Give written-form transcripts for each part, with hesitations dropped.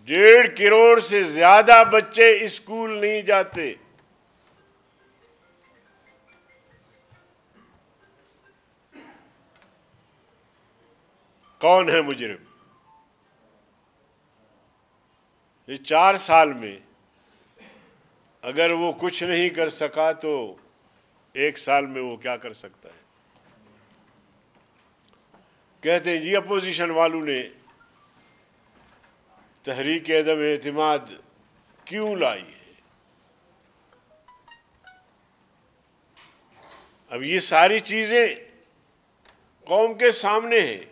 1.5 کروڑ سے زیادہ بچے اسکول نہیں جاتے. کون ہے مجرم؟ یہ 4 سال میں اگر وہ کچھ نہیں کر سکا تو 1 سال میں وہ کیا کر سکتا ہے؟ کہتے ہیں جی اپوزیشن والوں نے تحریک عدم اعتماد کیوں لائی ہے؟ اب یہ ساری چیزیں قوم کے سامنے ہیں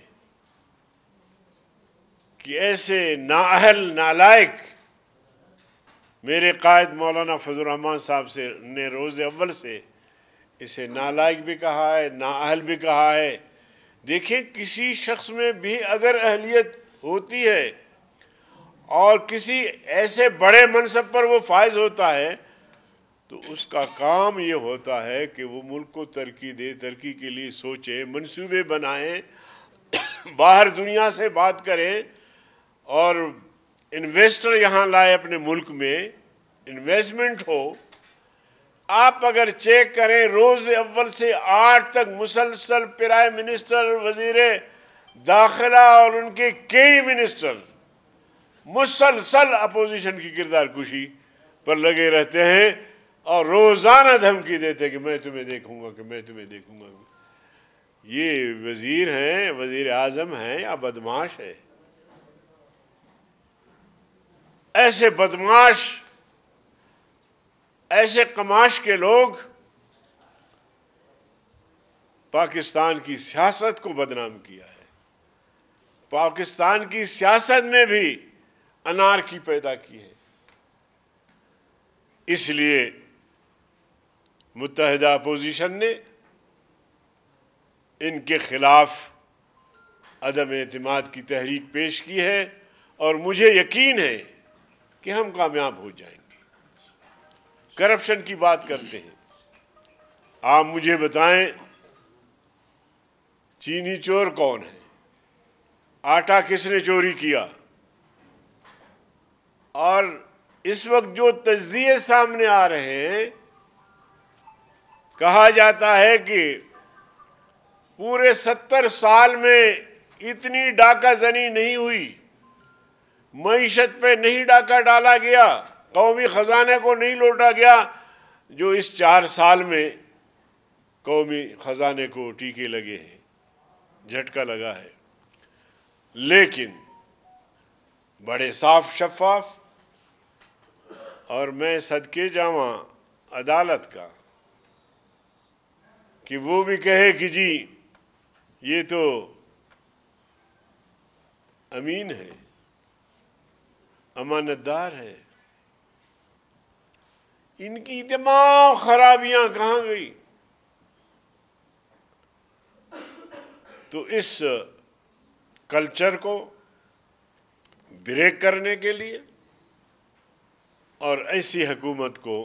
کہ ایسے نااہل نالائق میرے قائد مولانا فضل الرحمان صاحب نے روز اول سے اسے نالائق بھی کہا ہے، نااہل بھی کہا ہے. دیکھیں کسی شخص میں بھی اگر اہلیت ہوتی ہے اور کسی ایسے بڑے منصب پر وہ فائز ہوتا ہے تو اس کا کام یہ ہوتا ہے کہ وہ ملک کو ترقی دے، ترقی کے لیے سوچے، منصوبے بنائیں، باہر دنیا سے بات کریں اور انویسٹر یہاں لائے اپنے ملک میں، انویسٹمنٹ ہو. آپ اگر چیک کریں روز اول سے 8 تک مسلسل پرائم منسٹر، وزیر داخلہ اور ان کے کئی منسٹر مسلسل اپوزیشن کی کردار کشی پر لگے رہتے ہیں اور روزانہ دھمکی دیتے کہ میں تمہیں دیکھوں گا، کہ میں تمہیں دیکھوں گا. یہ وزیر ہیں، وزیر اعظم ہیں یا بدماش ہے؟ ایسے بدماش، ایسے قماش کے لوگ پاکستان کی سیاست کو بدنام کیا ہے. پاکستان کی سیاست میں بھی انارکی پیدا کی ہے. اس لیے متحدہ اپوزیشن نے ان کے خلاف عدم اعتماد کی تحریک پیش کی ہے اور مجھے یقین ہے کہ ہم کامیاب ہو جائیں گے. کرپشن کی بات کرتے ہیں. آپ مجھے بتائیں چینی چور کون ہے؟ آٹا کس نے چوری کیا؟ اور اس وقت جو تجزیے سامنے آ رہے ہیں، کہا جاتا ہے کہ پورے 70 سال میں اتنی ڈاکہ زنی نہیں ہوئی، معیشت پہ نہیں ڈاکہ ڈالا گیا، قومی خزانے کو نہیں لوٹا گیا جو اس 4 سال میں قومی خزانے کو ٹیکے لگے ہیں، جھٹکا لگا ہے. لیکن بڑے صاف شفاف، اور میں صدقے جاواں عدالت کا کہ وہ بھی کہے کہ جی یہ تو امین ہے، امانت دار ہے. ان کی تمام خرابیاں کہاں گئی؟ تو اس کلچر کو بریک کرنے کے لیے اور ایسی حکومت کو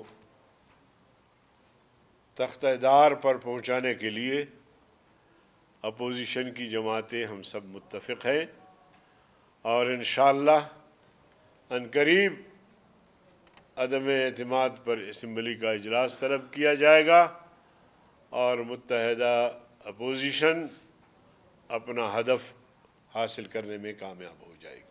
تختہ دار پر پہنچانے کے لیے اپوزیشن کی جماعتیں ہم سب متفق ہیں، اور انشاءاللہ عنقریب عدم اعتماد پر اسمبلی کا اجلاس طلب کیا جائے گا اور متحدہ اپوزیشن اپنا ہدف حاصل کرنے میں کامیاب ہو جائے گی.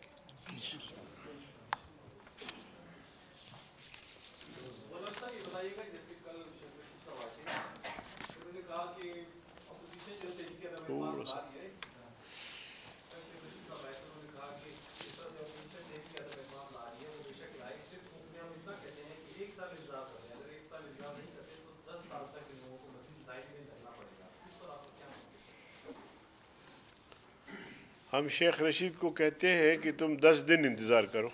ہم شیخ رشید کو کہتے ہیں کہ تم 10 دن انتظار کرو،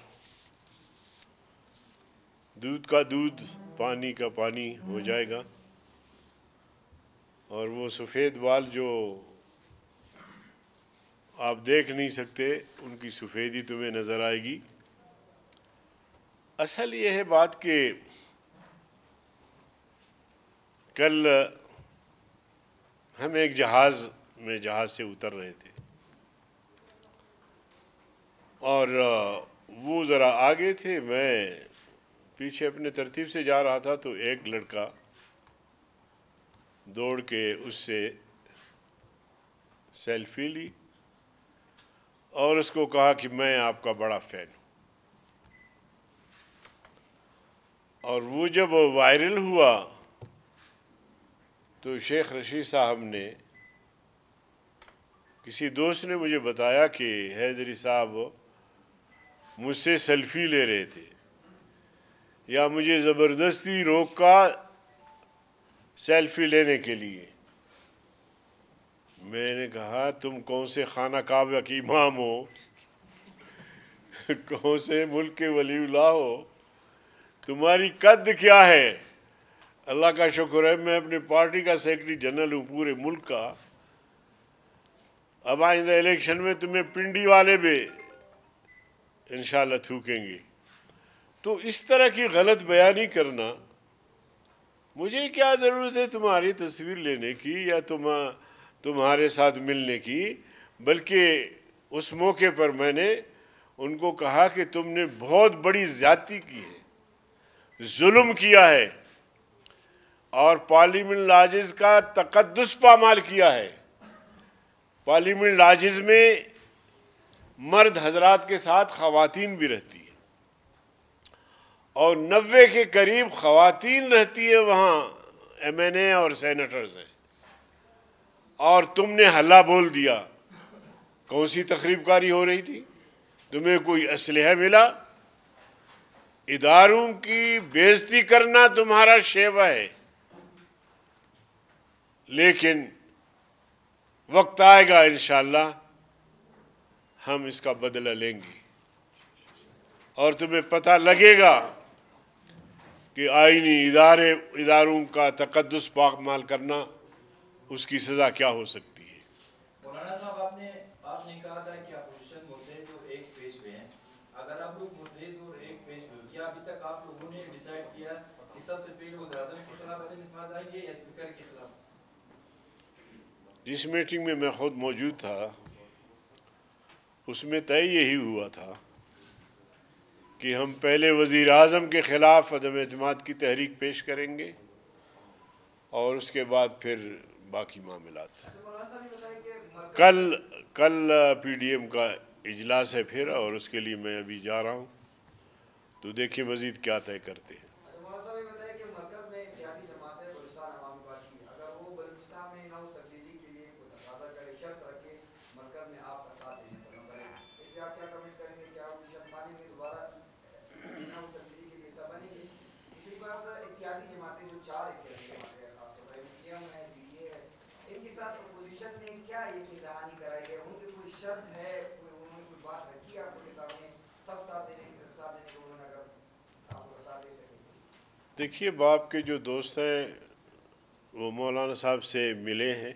دودھ کا دودھ پانی کا پانی ہو جائے گا، اور وہ سفید بال جو آپ دیکھ نہیں سکتے ان کی سفیدی تمہیں نظر آئے گی. اصل یہ ہے بات کہ کل ہم ایک جہاز سے اتر رہے تھے اور وہ ذرا آگے تھے، میں پیچھے اپنے ترتیب سے جا رہا تھا، تو ایک لڑکا دوڑ کے اس سے سیلفی لی اور اس کو کہا کہ میں آپ کا بڑا فین ہوں. اور وہ جب وائرل ہوا تو شیخ رشید صاحب نے، کسی دوست نے مجھے بتایا کہ حیدری صاحب مجھ سے سیلفی لے رہے تھے یا مجھے زبردستی روکا سیلفی لینے کے لیے. میں نے کہا تم کون سے خانہ کعبہ کی امام ہو، کون سے ملک کے ولی اللہ ہو، تمہاری قد کیا ہے؟ اللہ کا شکر ہے میں اپنی پارٹی کا سیکرٹری جنرل ہوں پورے ملک کا. اب آئندہ الیکشن میں تمہیں پنڈی والے بھی انشاءاللہ تھوکیں گے. تو اس طرح کی غلط بیانی کرنا، مجھے کیا ضرورت ہے تمہاری تصویر لینے کی یا تمہارے ساتھ ملنے کی. بلکہ اس موقع پر میں نے ان کو کہا کہ تم نے بہت بڑی زیادتی کی ہے، ظلم کیا ہے اور پارلیمنٹ لاجز کا تقدس پامال کیا ہے. پارلیمنٹ لاجز میں مرد حضرات کے ساتھ خواتین بھی رہتی ہیں اور 90 کے قریب خواتین رہتی ہے وہاں، ایم این اے اور سینیٹرز ہیں، اور تم نے ہلا بول دیا. کون سی تقریب کاری ہو رہی تھی؟ تمہیں کوئی اسلحہ ملا؟ اداروں کی بےعزتی کرنا تمہارا شیوہ ہے. لیکن وقت آئے گا انشاءاللہ ہم اس کا بدلہ لیں گے اور تمہیں پتہ لگے گا کہ آئینی اداروں کا تقدس پامال کرنا اس کی سزا کیا ہو سکتی ہے. مولانا صاحب آپ نے کہا تھا کہ اپوزیشن متحد اور ایک پیج پہ ہیں. اگر آپ لوگ متحد اور ایک پیج پہ ہو، کیا ابھی تک آپ لوگوں نے ڈیسائیڈ کیا کہ سب سے پہلے وزیر اعظم کے خلاف عدم اعتماد آئیں گے یا اسپیکر کے خلاف؟ جس میٹنگ میں خود موجود تھا اس میں طے یہی ہوا تھا کہ ہم پہلے وزیر اعظم کے خلاف عدم اعتماد کی تحریک پیش کریں گے اور اس کے بعد پھر باقی معاملات. کل پی ڈی ایم کا اجلاس ہے پھر، اور اس کے لیے میں ابھی جا رہا ہوں، تو دیکھیں مزید کیا طے کرتے ہیں. دیکھیے باپ کے جو دوست ہیں وہ مولانا صاحب سے ملے ہیں،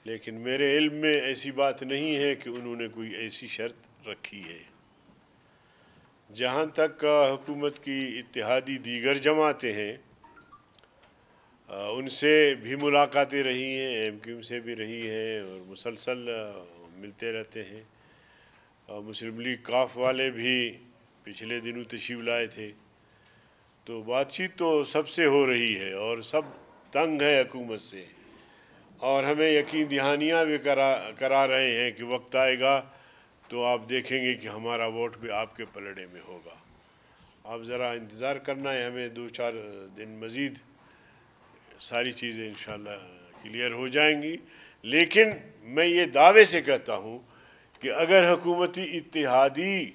لیکن میرے علم میں ایسی بات نہیں ہے کہ انہوں نے کوئی ایسی شرط رکھی ہے. جہاں تک حکومت کی اتحادی دیگر جماعتیں ہیں ان سے بھی ملاقاتیں رہی ہیں، ایم کیو ایم سے بھی رہی ہیں اور مسلسل ملتے رہتے ہیں. مسلم لیگ کاف والے بھی پچھلے دنوں تشریف لائے تھے. تو بات چیت تو سب سے ہو رہی ہے اور سب تنگ ہے حکومت سے، اور ہمیں یقین دہانیاں بھی کرا رہے ہیں کہ وقت آئے گا تو آپ دیکھیں گے کہ ہمارا ووٹ بھی آپ کے پلڑے میں ہوگا. آپ ذرا انتظار کرنا ہے، ہمیں 2-4 دن مزید ساری چیزیں انشاءاللہ کلیئر ہو جائیں گی. لیکن میں یہ دعوے سے کہتا ہوں کہ اگر حکومتی اتحادی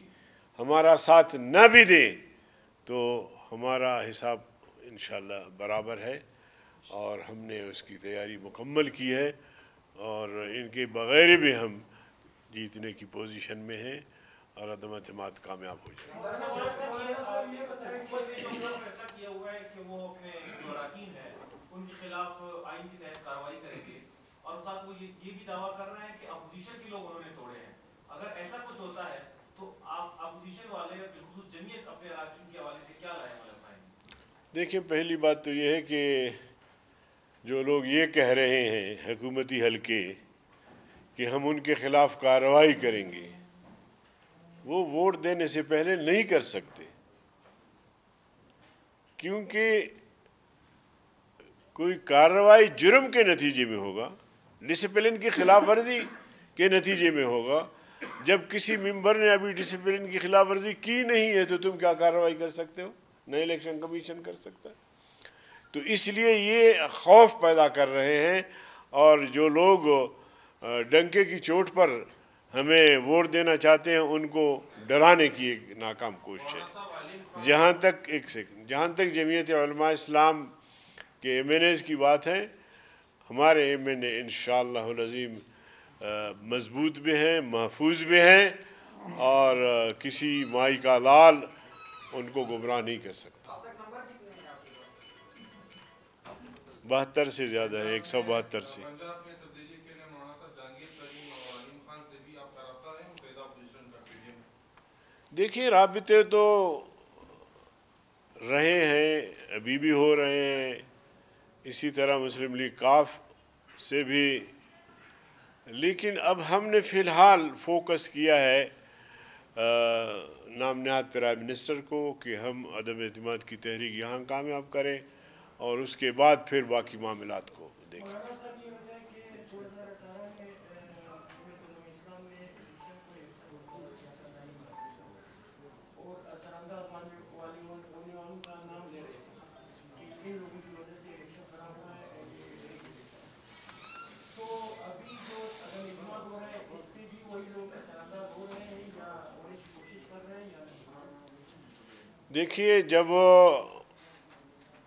ہمارا ساتھ نہ بھی دے تو ہمارا حساب انشاءاللہ برابر ہے اور ہم نے اس کی تیاری مکمل کی ہے اور ان کے بغیر بھی ہم جیتنے کی پوزیشن میں ہیں اور عدم اعتماد کامیاب ہو جائے. ان کے خلاف آئین کے تحت کارروائی کریں گے اور ساتھ وہ یہ بھی دعویٰ کر رہے ہیں کہ اپوزیشن کے لوگ انہوں نے توڑے ہیں. اگر ایسا کچھ ہوتا ہے تو آپ اپوزیشن والے بالخصوص جمعیت اپنے اراکین کے حوالے سے کیا رائے عمل اپنائیں گے؟ دیکھیں پہلی بات تو یہ ہے کہ جو لوگ یہ کہہ رہے ہیں حکومتی حلقے کہ ہم ان کے خلاف کارروائی کریں گے، وہ ووٹ دینے سے پہلے نہیں کر سکتے، کیونکہ کوئی کارروائی جرم کے نتیجے میں ہوگا، ڈسپلن کی خلاف ورزی کے نتیجے میں ہوگا۔ جب کسی ممبر نے ابھی ڈسپلن کی خلاف ورزی کی نہیں ہے تو تم کیا کارروائی کر سکتے ہو؟ نہ الیکشن کمیشن کر سکتا ہے۔ تو اس لیے یہ خوف پیدا کر رہے ہیں، اور جو لوگ ڈنکے کی چوٹ پر ہمیں ووٹ دینا چاہتے ہیں ان کو ڈرانے کی ایک ناکام کوشش ہے۔ جہاں تک جمعیت علماء اسلام کے ایم این ایز کی بات ہے، ہمارے ایم این اے انشاءاللہ العظیم مضبوط بھی ہیں، محفوظ بھی ہیں، اور کسی مائی کا لال ان کو گمراہ نہیں کر سکتا۔ 72 سے زیادہ ہے، 172 سے۔ پنجاب میں تبدیلی کے لیے مولانا صاحب جہانگیر ترین اور علیم خان سے بھی آپ کا رابطہ ہے متحدہ اپوزیشن کا پی ڈی ایم؟ دیکھیے، رابطے تو رہے ہیں، ابھی بھی ہو رہے ہیں، اسی طرح مسلم لیگ کاف سے بھی، لیکن اب ہم نے فی الحال فوکس کیا ہے نام نہاد پرائم منسٹر کو کہ ہم عدم اعتماد کی تحریک یہاں کامیاب کریں، اور اس کے بعد پھر باقی معاملات کو دیکھیں۔ دیکھیے، جب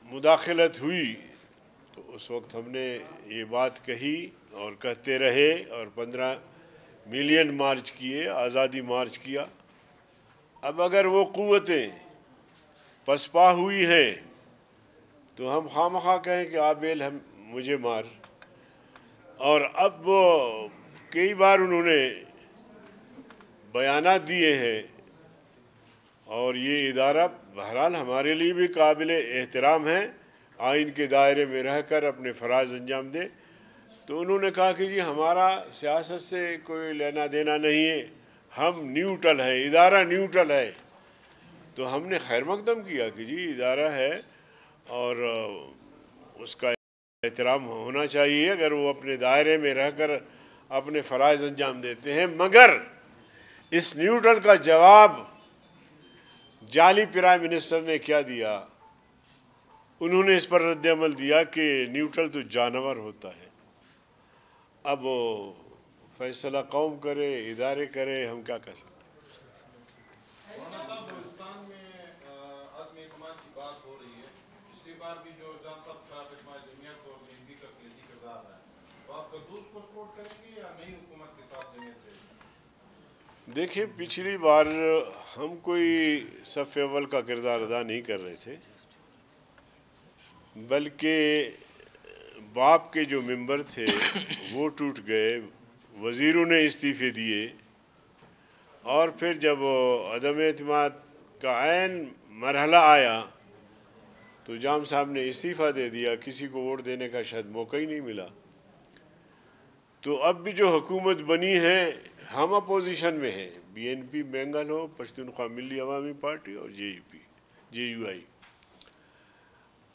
مداخلت ہوئی تو اس وقت ہم نے یہ بات کہی اور کہتے رہے، اور 15 ملین مارچ کیے، آزادی مارچ کیا۔ اب اگر وہ قوتیں پسپا ہوئی ہیں تو ہم خواہ کہیں کہ آبیل ہم مجھے مار، اور اب وہ کئی بار انہوں نے بیانات دیے ہیں، اور یہ ادارہ بہرحال ہمارے لیے بھی قابل احترام ہے، آئین کے دائرے میں رہ کر اپنے فرائض انجام دے۔ تو انہوں نے کہا کہ جی ہمارا سیاست سے کوئی لینا دینا نہیں ہے، ہم نیوٹرل ہیں، ادارہ نیوٹرل ہے۔ تو ہم نے خیر مقدم کیا کہ جی ادارہ ہے اور اس کا احترام ہونا چاہیے اگر وہ اپنے دائرے میں رہ کر اپنے فرائض انجام دیتے ہیں، مگر اس نیوٹرل کا جواب جعلی پرائم منسٹر نے کیا دیا؟ انہوں نے اس پر رد عمل دیا کہ نیوٹرل تو جانور ہوتا ہے۔ اب وہ فیصلہ قوم کرے، ادارے کرے، ہم کیا کر سکتے ہیں؟ مولانا صاحب، بلوچستان میں عدم اعتماد کی بات ہو رہی ہے، پچھلی بار بھی جو جان صاحب خلاف اجماع جمعیت اور بی این پی کا کلیدی کردار رہا ہے، تو آپ قدوس کو سپورٹ کریں گے یا نئی حکومت کے ساتھ جمعیت چاہیے؟ دیکھیں، پچھلی بار ہم کوئی صف اول کا کردار ادا نہیں کر رہے تھے، بلکہ باپ کے جو ممبر تھے وہ ٹوٹ گئے، وزیروں نے استعفے دیے، اور پھر جب عدم اعتماد کا عین مرحلہ آیا تو جام صاحب نے استعفیٰ دے دیا، کسی کو ووٹ دینے کا شاید موقع ہی نہیں ملا۔ تو اب بھی جو حکومت بنی ہے، ہم اپوزیشن میں ہیں، بی این پی بینگل ہو، پشتونخوا ملی عوامی پارٹی اور جے یو آئی۔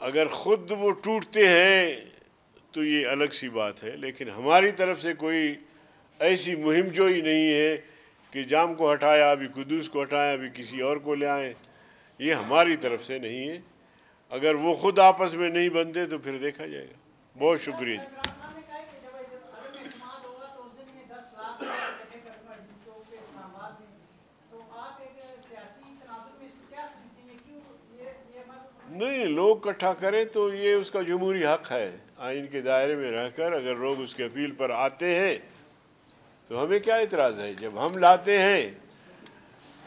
اگر خود وہ ٹوٹتے ہیں تو یہ الگ سی بات ہے، لیکن ہماری طرف سے کوئی ایسی مہم جوئی نہیں ہے کہ جام کو ہٹایا، ابھی قدوس کو ہٹایا، ابھی کسی اور کو لے آئیں، یہ ہماری طرف سے نہیں ہے۔ اگر وہ خود آپس میں نہیں بنتے تو پھر دیکھا جائے گا۔ بہت شکریہ۔ نہیں، لوگ اکٹھا کریں تو یہ اس کا جمہوری حق ہے، آئین کے دائرے میں رہ کر اگر لوگ اس کے اپیل پر آتے ہیں تو ہمیں کیا اعتراض ہے؟ جب ہم لاتے ہیں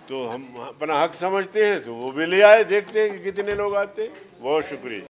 تو ہم اپنا حق سمجھتے ہیں تو وہ بھی لے آئے، دیکھتے ہیں کہ کتنے لوگ آتے ہیں۔ بہت شکریہ۔